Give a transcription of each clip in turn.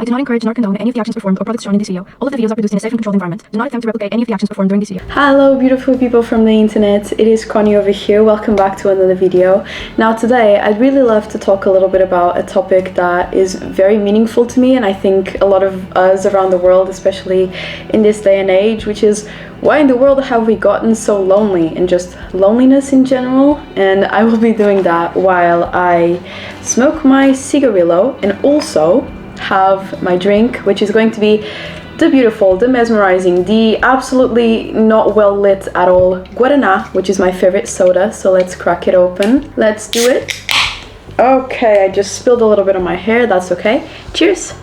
I do not encourage nor condone any of the actions performed or products shown in this video. All of the videos are produced in a safe and controlled environment. Do not attempt to replicate any of the actions performed during this video. Hello beautiful people from the internet, it is Connie over here. Welcome back to another video. Now today I'd really love to talk a little bit about a topic that is very meaningful to me, and I think a lot of us around the world, especially in this day and age, which is why in the world have we gotten so lonely, and just loneliness in general. And I will be doing that while I smoke my cigarillo and also have my drink, which is going to be the beautiful, the mesmerizing, the absolutely not well lit at all Guaraná, which is my favorite soda. So let's crack it open. Let's do it. Okay, I just spilled a little bit on my hair. That's okay. Cheers.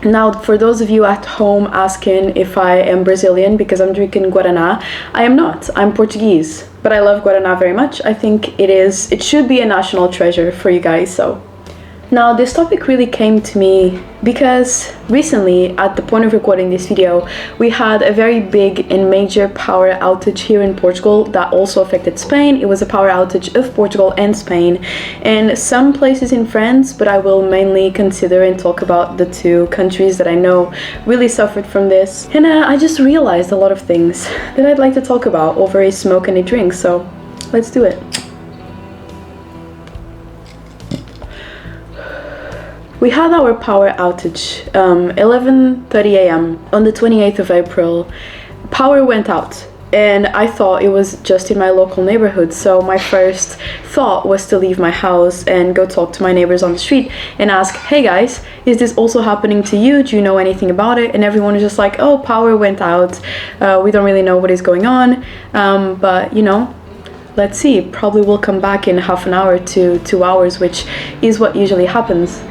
Now, for those of you at home asking if I am Brazilian because I'm drinking Guaraná, I am not. I'm Portuguese, but I love Guaraná very much. I think it should be a national treasure for you guys. So now this topic really came to me because recently, at the point of recording this video, we had a very big and major power outage here in Portugal that also affected Spain. It was a power outage of Portugal and Spain and some places in France, but I will mainly consider and talk about the two countries that I know really suffered from this. And I just realized a lot of things that I'd like to talk about over a smoke and a drink, so let's do it. We had our power outage 11:30 a.m. on the 28th of April. Power went out and I thought it was just in my local neighborhood. So my first thought was to leave my house and go talk to my neighbors on the street and ask, hey guys, is this also happening to you? Do you know anything about it? And everyone was just like, oh, power went out. We don't really know what is going on. But you know, let's see, probably will come back in half an hour to 2 hours, which is what usually happens.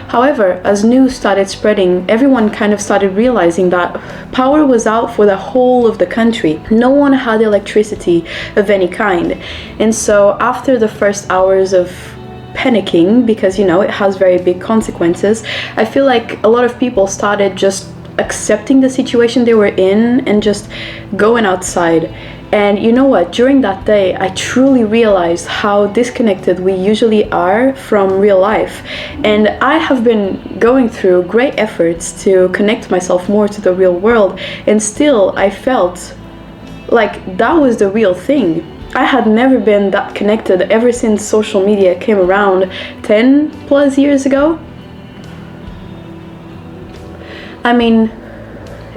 However, as news started spreading, everyone kind of started realizing that power was out for the whole of the country. No one had electricity of any kind. And so after the first hours of panicking, because you know, it has very big consequences, I feel like a lot of people started just accepting the situation they were in and just going outside. And you know what, during that day, I truly realized how disconnected we usually are from real life. And I have been going through great efforts to connect myself more to the real world, and still I felt like that was the real thing. I had never been that connected ever since social media came around 10 plus years ago. I mean,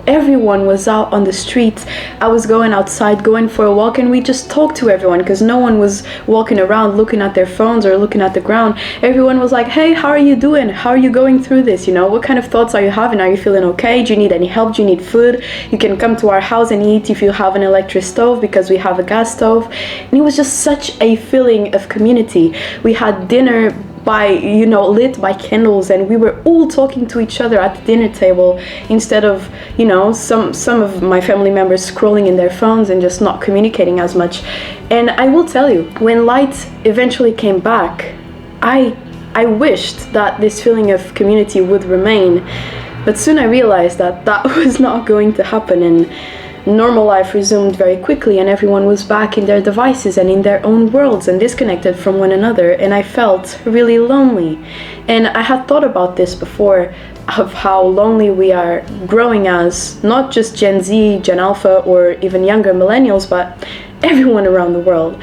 everyone was out on the streets. I was going outside, going for a walk, and we just talked to everyone because no one was walking around looking at their phones or looking at the ground. Everyone was like, hey, how are you doing? How are you going through this? You know, what kind of thoughts are you having? Are you feeling okay? Do you need any help? Do you need food? You can come to our house and eat if you have an electric stove, because we have a gas stove. And it was just such a feeling of community. We had dinner lit by candles, and we were all talking to each other at the dinner table instead of, you know, some of my family members scrolling in their phones and just not communicating as much. And I will tell you, when light eventually came back, I wished that this feeling of community would remain, but soon I realized that that was not going to happen, and normal life resumed very quickly, and everyone was back in their devices and in their own worlds and disconnected from one another, and I felt really lonely. And I had thought about this before, of how lonely we are growing as not just Gen Z, Gen Alpha, or even younger millennials, but everyone around the world.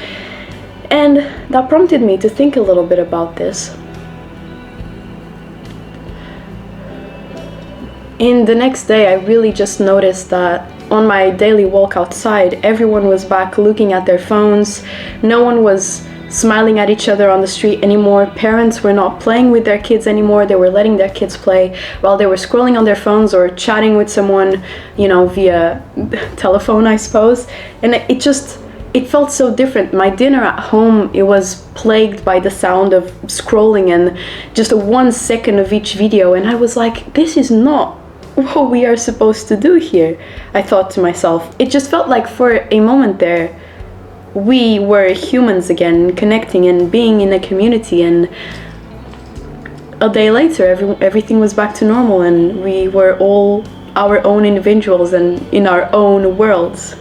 And that prompted me to think a little bit about this. In the next day, I really just noticed that on my daily walk outside, everyone was back looking at their phones. No one was smiling at each other on the street anymore. Parents were not playing with their kids anymore. They were letting their kids play while they were scrolling on their phones or chatting with someone, you know, via telephone, I suppose. And it felt so different. My dinner at home, it was plagued by the sound of scrolling and just a 1 second of each video. And I was like, this is not what we are supposed to do here, I thought to myself. It just felt like for a moment there, we were humans again, connecting and being in a community, and a day later, everything was back to normal, and we were all our own individuals and in our own worlds.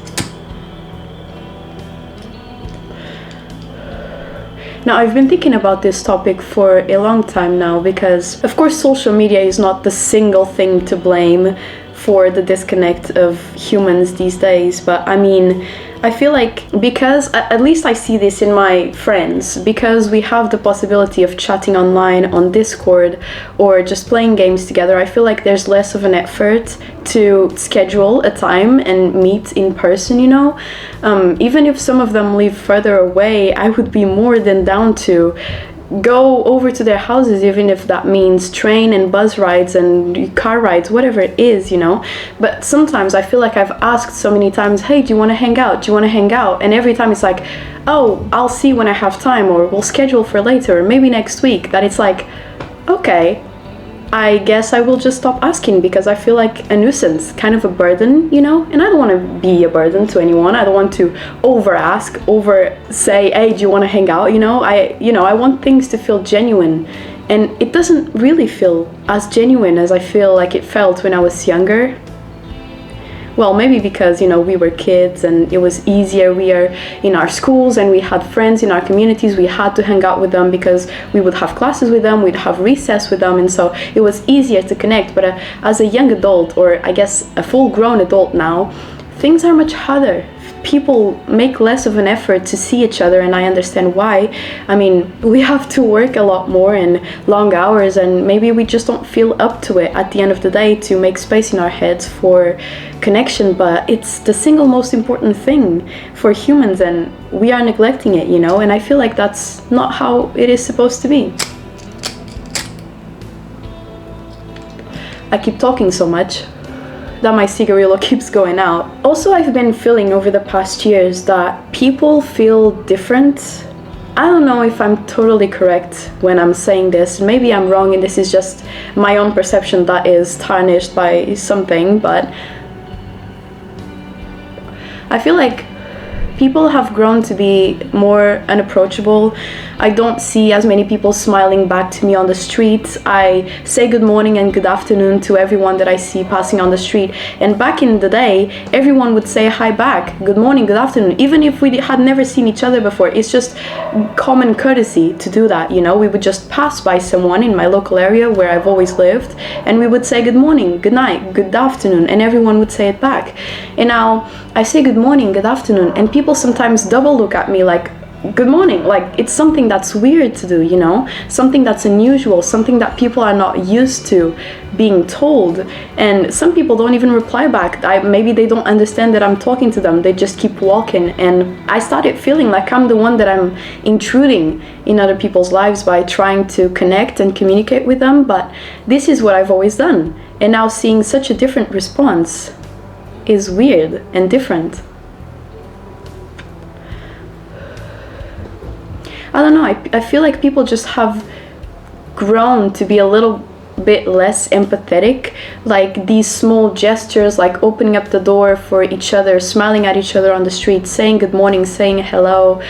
Now, I've been thinking about this topic for a long time now because, of course, social media is not the single thing to blame for the disconnect of humans these days, but I mean, I feel like because, at least I see this in my friends, because we have the possibility of chatting online on Discord or just playing games together, I feel like there's less of an effort to schedule a time and meet in person, you know? Even if some of them live further away, I would be more than down to go over to their houses, even if that means train and bus rides and car rides, whatever it is, you know. But sometimes I feel like I've asked so many times, hey, do you want to hang out? Do you want to hang out? And every time it's like, oh, I'll see when I have time, or we'll schedule for later, or maybe next week. That it's like, okay, I guess I will just stop asking because I feel like a nuisance, kind of a burden, you know? And I don't want to be a burden to anyone. I don't want to over ask, over say, hey, do you want to hang out? You know, I want things to feel genuine. And it doesn't really feel as genuine as I feel like it felt when I was younger. Well, maybe because, you know, we were kids and it was easier. We are in our schools and we had friends in our communities. We had to hang out with them because we would have classes with them, we'd have recess with them, and so it was easier to connect. But as a young adult, or I guess a full-grown adult now, things are much harder. People make less of an effort to see each other, and I understand why. I mean, we have to work a lot more and long hours, and maybe we just don't feel up to it at the end of the day to make space in our heads for connection, but it's the single most important thing for humans, and we are neglecting it, you know, and I feel like that's not how it is supposed to be. I keep talking so much that my cigarillo keeps going out. Also, I've been feeling over the past years that people feel different. I don't know if I'm totally correct when I'm saying this. Maybe I'm wrong and this is just my own perception that is tarnished by something, but I feel like people have grown to be more unapproachable. I don't see as many people smiling back to me on the street. I say good morning and good afternoon to everyone that I see passing on the street. And back in the day, everyone would say hi back, good morning, good afternoon, even if we had never seen each other before. It's just common courtesy to do that, you know. We would just pass by someone in my local area where I've always lived, and we would say good morning, good night, good afternoon, and everyone would say it back. And now I say good morning, good afternoon, and people sometimes double look at me like, good morning, like it's something that's weird to do, you know, something that's unusual, something that people are not used to being told. And some people don't even reply back. Maybe they don't understand that I'm talking to them, they just keep walking, and I started feeling like I'm the one that I'm intruding in other people's lives by trying to connect and communicate with them. But this is what I've always done, and now seeing such a different response is weird and different. I don't know, I feel like people just have grown to be a little bit less empathetic. Like these small gestures, like opening up the door for each other, smiling at each other on the street, saying good morning, saying hello,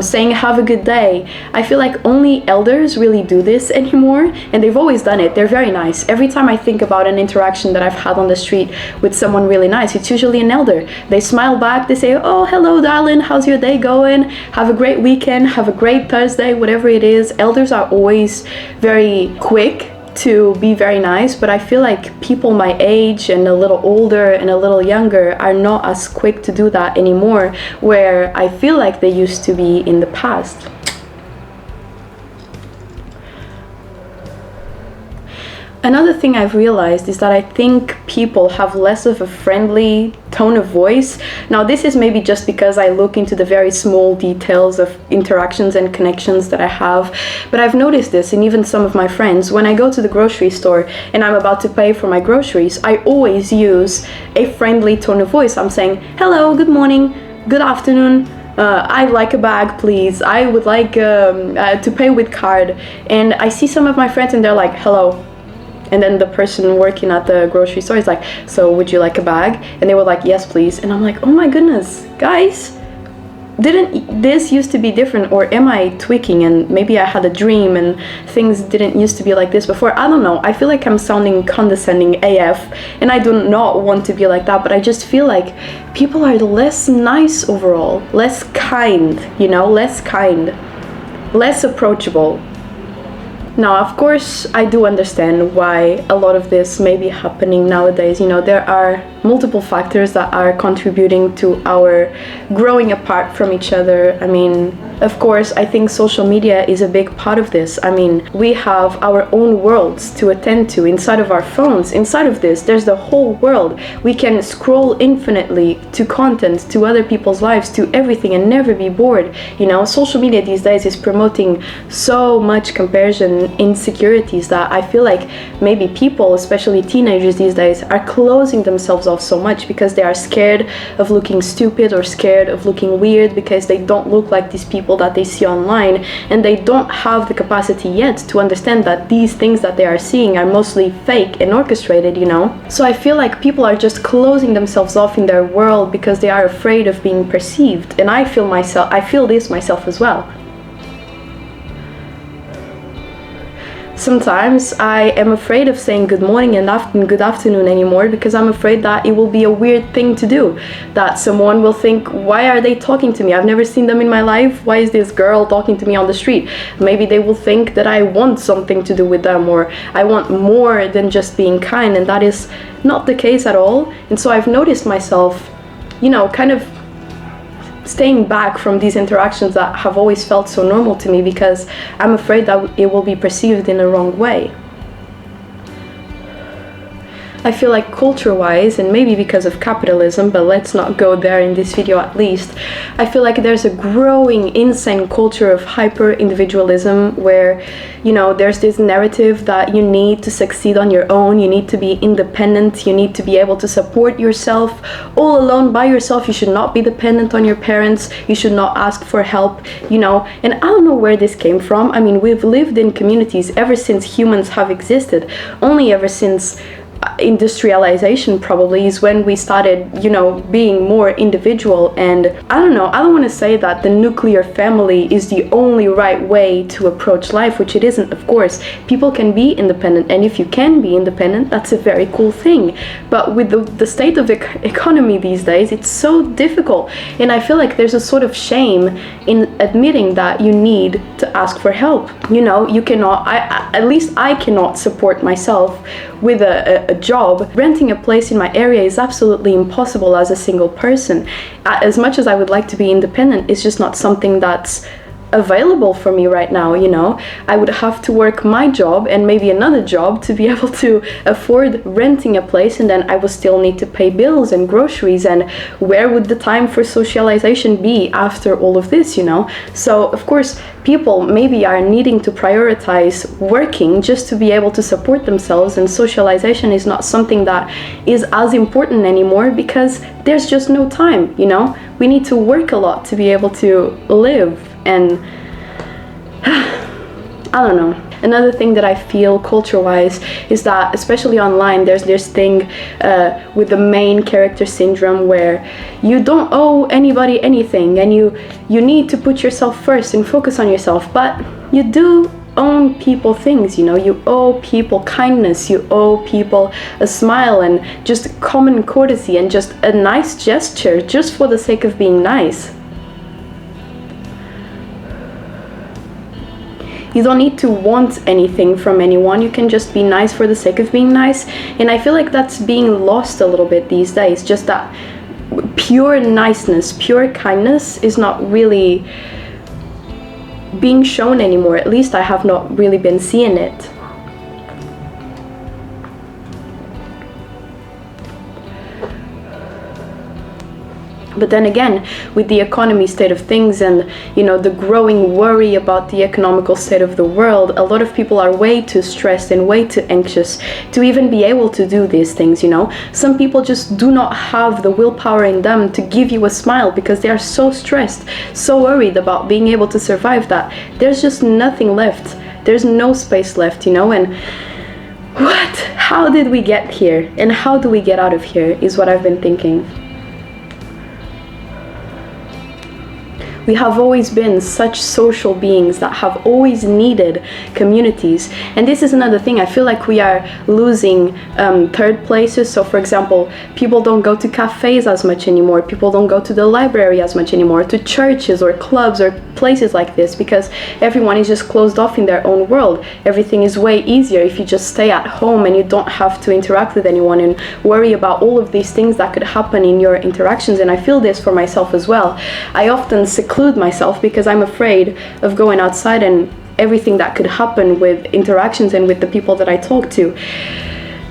saying have a good day. I feel like only elders really do this anymore, and they've always done it. They're very nice. Every time I think about an interaction that I've had on the street with someone really nice, it's usually an elder. They smile back, they say, oh, hello darling, how's your day going? Have a great weekend, have a great Thursday, whatever it is. Elders are always very quick to be very nice, but I feel like people my age and a little older and a little younger are not as quick to do that anymore, where I feel like they used to be in the past. Another thing I've realized is that I think people have less of a friendly tone of voice. Now, this is maybe just because I look into the very small details of interactions and connections that I have, but I've noticed this in even some of my friends. When I go to the grocery store and I'm about to pay for my groceries, I always use a friendly tone of voice. I'm saying, hello, good morning, good afternoon, I'd like a bag, please. I would like to pay with card. And I see some of my friends and they're like, hello. And then the person working at the grocery store is like, so would you like a bag? And they were like, yes, please. And I'm like, oh my goodness, guys, didn't this used to be different? Or am I tweaking and maybe I had a dream and things didn't used to be like this before? I don't know. I feel like I'm sounding condescending AF, and I do not want to be like that, but I just feel like people are less nice overall, less kind, you know, less kind. less approachable. Now, of course, I do understand why a lot of this may be happening nowadays. You know, there are multiple factors that are contributing to our growing apart from each other. I mean, of course, I think social media is a big part of this. I mean, we have our own worlds to attend to inside of our phones. Inside of this, there's the whole world. We can scroll infinitely to content, to other people's lives, to everything, and never be bored. You know, social media these days is promoting so much comparison, insecurities, that I feel like maybe people, especially teenagers these days, are closing themselves off so much because they are scared of looking stupid or scared of looking weird because they don't look like these people that they see online, and they don't have the capacity yet to understand that these things that they are seeing are mostly fake and orchestrated, you know. So I feel like people are just closing themselves off in their world because they are afraid of being perceived, and I feel this myself as well. Sometimes I am afraid of saying good morning and good afternoon anymore because I'm afraid that it will be a weird thing to do, that someone will think, why are they talking to me? I've never seen them in my life. Why is this girl talking to me on the street? Maybe they will think that I want something to do with them, or I want more than just being kind, and that is not the case at all. And so I've noticed myself, you know, kind of staying back from these interactions that have always felt so normal to me because I'm afraid that it will be perceived in the wrong way. I feel like culture-wise, and maybe because of capitalism, but let's not go there in this video at least, I feel like there's a growing insane culture of hyper-individualism where, you know, there's this narrative that you need to succeed on your own, you need to be independent, you need to be able to support yourself all alone by yourself, you should not be dependent on your parents, you should not ask for help, you know. And I don't know where this came from. I mean, we've lived in communities ever since humans have existed, only ever since industrialization probably is when we started, you know, being more individual. And I don't know, I don't want to say that the nuclear family is the only right way to approach life, which it isn't. Of course, people can be independent, and if you can be independent, that's a very cool thing. But with the state of the economy these days, it's so difficult, and I feel like there's a sort of shame in admitting that you need to ask for help. You know, you cannot, at least I cannot support myself with a job. Renting a place in my area is absolutely impossible as a single person. As much as I would like to be independent, it's just not something that's available for me right now, you know. I would have to work my job and maybe another job to be able to afford renting a place, and then I will still need to pay bills and groceries, and where would the time for socialization be after all of this, you know? So of course people maybe are needing to prioritize working just to be able to support themselves, and socialization is not something that is as important anymore because there's just no time, you know. We need to work a lot to be able to live. And I don't know. Another thing that I feel culture-wise is that, especially online, there's this thing with the main character syndrome where you don't owe anybody anything, and you need to put yourself first and focus on yourself. But you do owe people things, you know. You owe people kindness, you owe people a smile and just common courtesy and just a nice gesture just for the sake of being nice. You don't need to want anything from anyone, you can just be nice for the sake of being nice. And I feel like that's being lost a little bit these days, just that pure niceness, pure kindness is not really being shown anymore. At least I have not really been seeing it. But then again, with the economy state of things and, you know, the growing worry about the economical state of the world, a lot of people are way too stressed and way too anxious to even be able to do these things, you know. Some people just do not have the willpower in them to give you a smile because they are so stressed, so worried about being able to survive that there's just nothing left. There's no space left, you know. And what? How did we get here? And how do we get out of here is what I've been thinking. We have always been such social beings that have always needed communities. And this is another thing. I feel like we are losing third places. So for example, people don't go to cafes as much anymore. People don't go to the library as much anymore, to churches or clubs or places like this, because everyone is just closed off in their own world. Everything is way easier if you just stay at home and you don't have to interact with anyone and worry about all of these things that could happen in your interactions. And I feel this for myself as well. I often seclude myself because I'm afraid of going outside and everything that could happen with interactions and with the people that I talk to.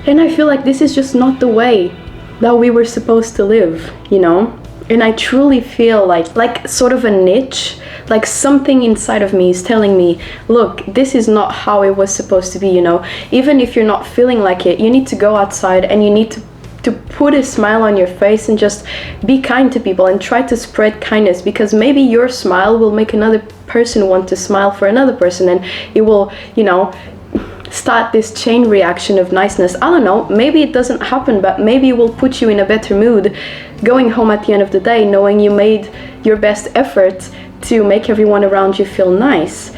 And I feel like this is just not the way that we were supposed to live, you know? And I truly feel like sort of a niche, like something inside of me is telling me, look, this is not how it was supposed to be, you know? Even if you're not feeling like it, you need to go outside and you need to put a smile on your face and just be kind to people and try to spread kindness, because maybe your smile will make another person want to smile for another person, and it will, you know, start this chain reaction of niceness. I don't know, maybe it doesn't happen, but maybe it will put you in a better mood going home at the end of the day, knowing you made your best effort to make everyone around you feel nice.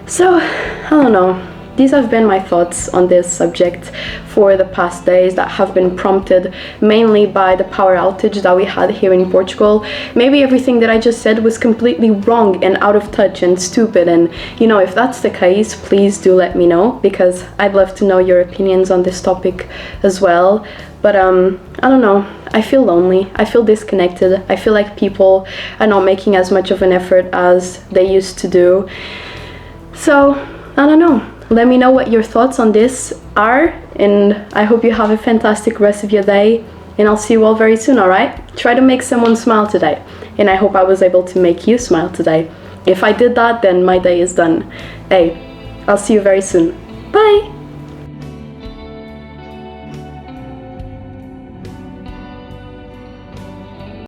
So, I don't know. These have been my thoughts on this subject for the past days that have been prompted mainly by the power outage that we had here in Portugal. Maybe everything that I just said was completely wrong and out of touch and stupid, and you know, if that's the case, please do let me know, because I'd love to know your opinions on this topic as well. But I don't know, I feel lonely, I feel disconnected, I feel like people are not making as much of an effort as they used to do. So, I don't know. Let me know what your thoughts on this are, and I hope you have a fantastic rest of your day, and I'll see you all very soon, alright? Try to make someone smile today, and I hope I was able to make you smile today. If I did that, then my day is done. Hey, I'll see you very soon. Bye!